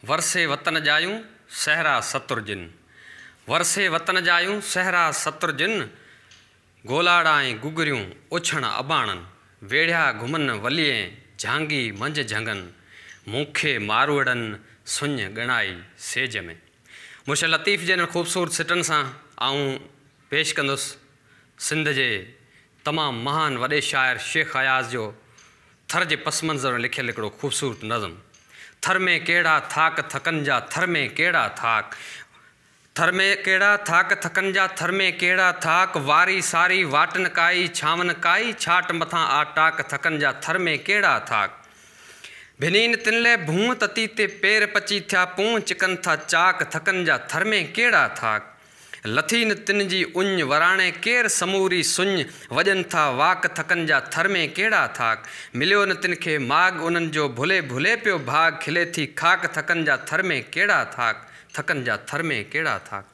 वरसे वतन जायूं सहरा सतुरजिन। वरसे वतन जायूं सहरा सतुरजिन। गोलाड़ाएं गुगरियूं उछण अबाणन। वेढ़िया घुमन वलिए झांगी मंझ झंगन। मूंखे मारवड़न सुञ गणाई सेज में। मुर्शद लतीफ़ जे ख़ूबसूरत सिटन सां आऊं पेश कंदुसि सिंध जे तमामु महान वॾे शाइर शेख अयाज़ जो थर जे पस मंज़र में लिखियल हिकिड़ो ख़ूबसूरत नज़म। थर में कहिड़ा थाक थकनि जा थर में कहिड़ा थाक। थर में कहिड़ा थाक थकनि जा थर में कहिड़ा थाक। वारी सारी वाटन काई छावन काई। छाट मथां आटाक थकनि जा थर में कहिड़ा थाक। भिनीन तिनले भूं तती ते पेर पची थिया पूं। चिकन था चाक थकनि जा थर में कहिड़ा थाक। लथीन तिन जी उञ वराणे केर समूरी सुञ। वॼनि था वाक थकनि जा थर में कहिड़ा थाक। मिलियो न तिन खे माग उन्हनि जो भुले भुले पियो भाग। खिले थी खाक थकनि जा थर में कहिड़ा थाक। थकनि जा थर में कहिड़ा थाक।